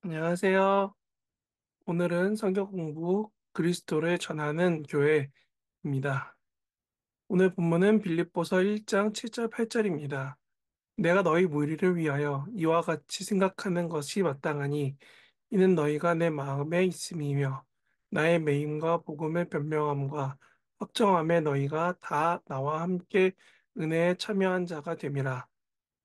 안녕하세요. 오늘은 성경 공부 그리스도를 전하는 교회입니다. 오늘 본문은 빌립보서 1장 7절 8절입니다. 내가 너희 무리를 위하여 이와 같이 생각하는 것이 마땅하니 이는 너희가 내 마음에 있음이며 나의 매임과 복음의 변명함과 확정함에 너희가 다 나와 함께 은혜에 참여한 자가 됨이라.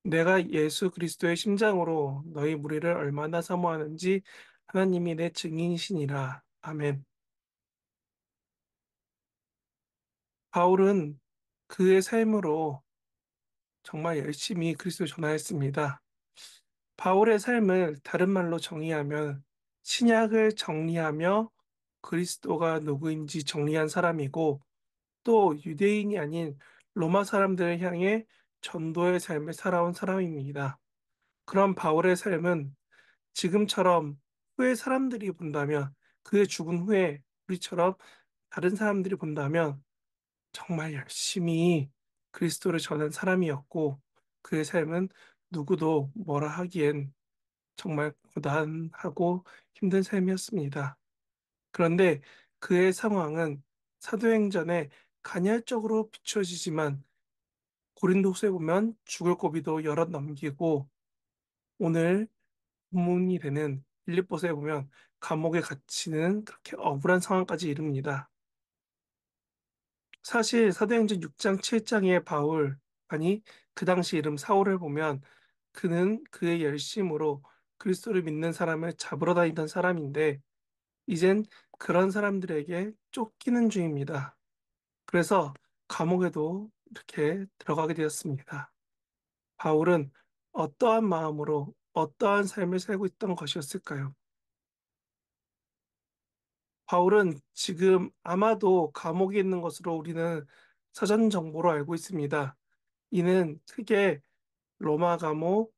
내가 예수 그리스도의 심장으로 너희 무리를 얼마나 사모하는지 하나님이 내 증인이시니라. 아멘. 바울은 그의 삶으로 정말 열심히 그리스도를 전하였습니다. 바울의 삶을 다른 말로 정의하면 신약을 정리하며 그리스도가 누구인지 정리한 사람이고 또 유대인이 아닌 로마 사람들을 향해 전도의 삶을 살아온 사람입니다. 그런 바울의 삶은 지금처럼 후에 사람들이 본다면 그의 죽은 후에 우리처럼 다른 사람들이 본다면 정말 열심히 그리스도를 전한 사람이었고 그의 삶은 누구도 뭐라 하기엔 정말 고단하고 힘든 삶이었습니다. 그런데 그의 상황은 사도행전에 간헐적으로 비춰지지만 고린도후서에 보면 죽을 고비도 여러 넘기고 오늘 본문이 되는 빌립보서에 보면 감옥에 갇히는 그렇게 억울한 상황까지 이릅니다. 사실 사도행전 6장 7장의 바울, 아니 그 당시 이름 사울을 보면 그는 그의 열심으로 그리스도를 믿는 사람을 잡으러 다니던 사람인데 이젠 그런 사람들에게 쫓기는 중입니다. 그래서 감옥에도 이렇게 들어가게 되었습니다. 바울은 어떠한 마음으로 어떠한 삶을 살고 있던 것이었을까요? 바울은 지금 아마도 감옥에 있는 것으로 우리는 사전 정보로 알고 있습니다. 이는 크게 로마 감옥,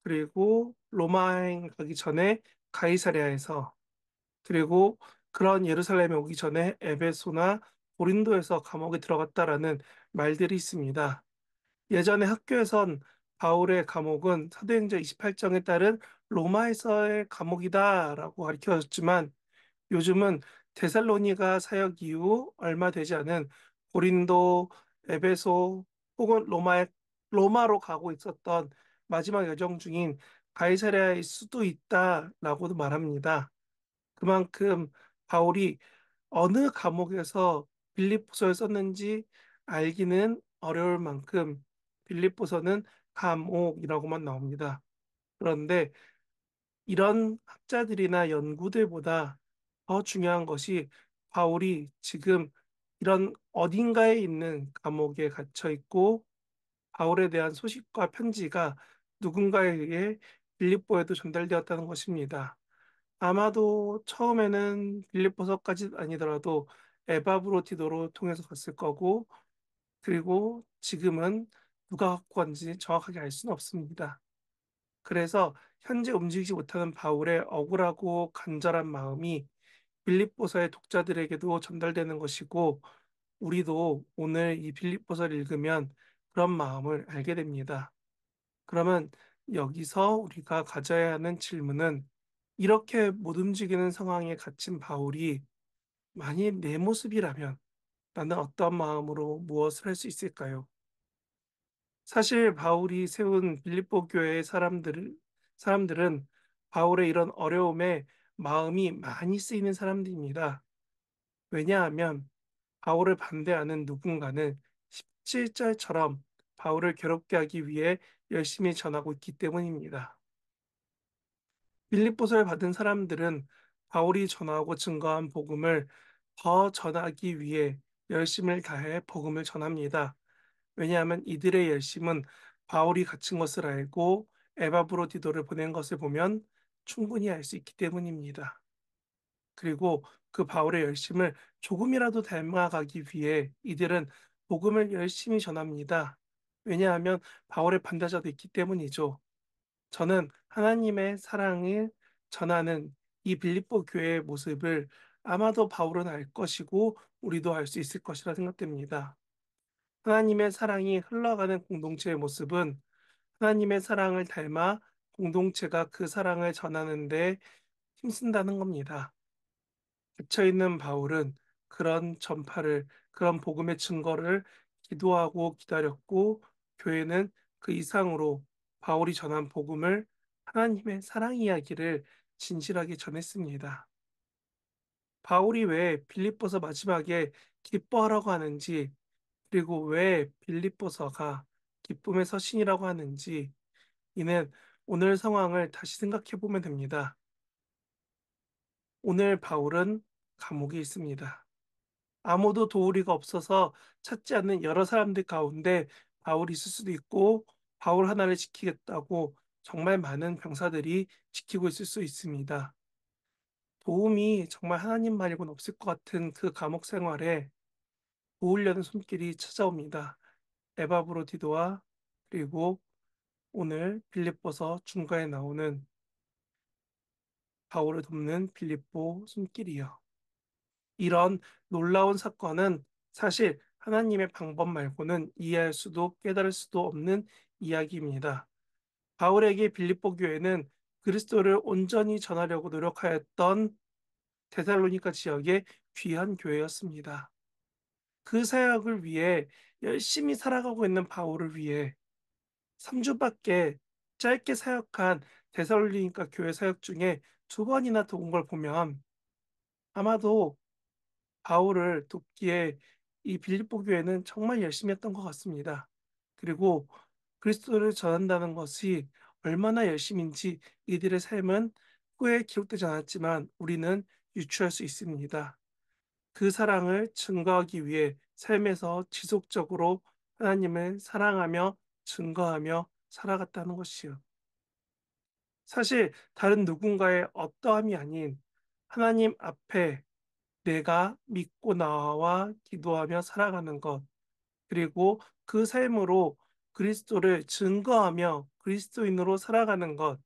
그리고 로마행 가기 전에 가이사랴에서, 그리고 그런 예루살렘에 오기 전에 에베소나 고린도에서 감옥에 들어갔다라는 말들이 있습니다. 예전에 학교에선 바울의 감옥은 사도행전 28장에 따른 로마에서의 감옥이다라고 가르쳐졌지만 요즘은 데살로니가 사역 이후 얼마 되지 않은 고린도, 에베소 혹은 로마로 가고 있었던 마지막 여정 중인 가이사랴일 수도 있다라고도 말합니다. 그만큼 바울이 어느 감옥에서 빌립보서를 썼는지 알기는 어려울 만큼 빌립보서는 감옥이라고만 나옵니다. 그런데 이런 학자들이나 연구들보다 더 중요한 것이 바울이 지금 이런 어딘가에 있는 감옥에 갇혀 있고 바울에 대한 소식과 편지가 누군가에 의해 빌립보에도 전달되었다는 것입니다. 아마도 처음에는 빌립보서까지 아니더라도 에바브로티도로 통해서 갔을 거고 그리고 지금은 누가 갖고 간지 정확하게 알 수는 없습니다. 그래서 현재 움직이지 못하는 바울의 억울하고 간절한 마음이 빌립보서의 독자들에게도 전달되는 것이고 우리도 오늘 이 빌립보서를 읽으면 그런 마음을 알게 됩니다. 그러면 여기서 우리가 가져야 하는 질문은 이렇게 못 움직이는 상황에 갇힌 바울이 만일 내 모습이라면 나는 어떤 마음으로 무엇을 할 수 있을까요? 사실 바울이 세운 빌립보 교회의 사람들은 바울의 이런 어려움에 마음이 많이 쓰이는 사람들입니다. 왜냐하면 바울을 반대하는 누군가는 17절처럼 바울을 괴롭게 하기 위해 열심히 전하고 있기 때문입니다. 빌립보서를 받은 사람들은 바울이 전하고 증거한 복음을 더 전하기 위해 열심을 다해 복음을 전합니다. 왜냐하면 이들의 열심은 바울이 갇힌 것을 알고 에바브로디도를 보낸 것을 보면 충분히 알 수 있기 때문입니다. 그리고 그 바울의 열심을 조금이라도 닮아가기 위해 이들은 복음을 열심히 전합니다. 왜냐하면 바울의 반대자도 있기 때문이죠. 저는 하나님의 사랑을 전하는 이 빌립보 교회의 모습을 아마도 바울은 알 것이고 우리도 알 수 있을 것이라 생각됩니다. 하나님의 사랑이 흘러가는 공동체의 모습은 하나님의 사랑을 닮아 공동체가 그 사랑을 전하는 데 힘쓴다는 겁니다. 갇혀 있는 바울은 그런 복음의 증거를 기도하고 기다렸고, 교회는 그 이상으로 바울이 전한 복음을, 하나님의 사랑 이야기를 진실하게 전했습니다. 바울이 왜 빌립보서 마지막에 기뻐하라고 하는지, 그리고 왜 빌립보서가 기쁨의 서신이라고 하는지, 이는 오늘 상황을 다시 생각해 보면 됩니다. 오늘 바울은 감옥에 있습니다. 아무도 도우리가 없어서 찾지 않는 여러 사람들 가운데 바울이 있을 수도 있고, 바울 하나를 지키겠다고 정말 많은 병사들이 지키고 있을 수 있습니다. 도움이 정말 하나님 말고는 없을 것 같은 그 감옥 생활에 도우려는 손길이 찾아옵니다. 에바브로디도와, 그리고 오늘 빌립보서 중간에 나오는 바울을 돕는 빌립보 손길이요. 이런 놀라운 사건은 사실 하나님의 방법 말고는 이해할 수도 깨달을 수도 없는 이야기입니다. 바울에게 빌립보 교회는 그리스도를 온전히 전하려고 노력하였던 데살로니가 지역의 귀한 교회였습니다. 그 사역을 위해 열심히 살아가고 있는 바울을 위해 3주밖에 짧게 사역한 데살로니가 교회 사역 중에 2번이나 도운 걸 보면, 아마도 바울을 돕기에 이 빌립보 교회는 정말 열심히 했던 것 같습니다. 그리고 그리스도를 전한다는 것이 얼마나 열심인지 이들의 삶은 후에 기록되지 않았지만 우리는 유추할 수 있습니다. 그 사랑을 증거하기 위해 삶에서 지속적으로 하나님을 사랑하며 증거하며 살아갔다는 것이요. 사실 다른 누군가의 어떠함이 아닌 하나님 앞에 내가 믿고 나와 기도하며 살아가는 것, 그리고 그 삶으로 그리스도를 증거하며 그리스도인으로 살아가는 것,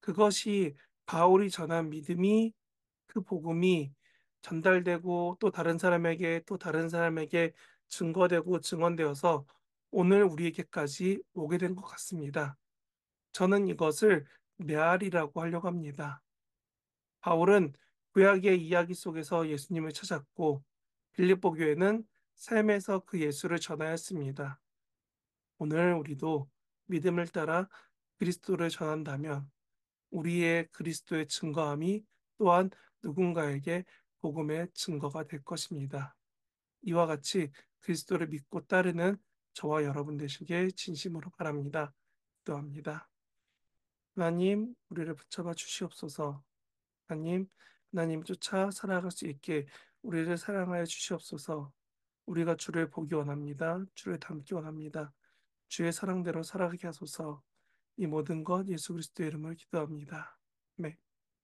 그것이 바울이 전한 믿음이, 그 복음이 전달되고 또 다른 사람에게 또 다른 사람에게 증거되고 증언되어서 오늘 우리에게까지 오게 된 것 같습니다. 저는 이것을 메아리라고 하려고 합니다. 바울은 구약의 이야기 속에서 예수님을 찾았고, 빌립보 교회는 삶에서 그 예수를 전하였습니다. 오늘 우리도 믿음을 따라 그리스도를 전한다면 우리의 그리스도의 증거함이 또한 누군가에게 복음의 증거가 될 것입니다. 이와 같이 그리스도를 믿고 따르는 저와 여러분 되시길 진심으로 바랍니다. 기도합니다. 하나님, 우리를 붙잡아 주시옵소서. 하나님 쫓아 살아갈 수 있게 우리를 사랑하여 주시옵소서. 우리가 주를 보기 원합니다. 주를 닮기 원합니다. 주의 사랑대로 살아가게 하소서. 이 모든 것 예수 그리스도의 이름으로 기도합니다. 아멘.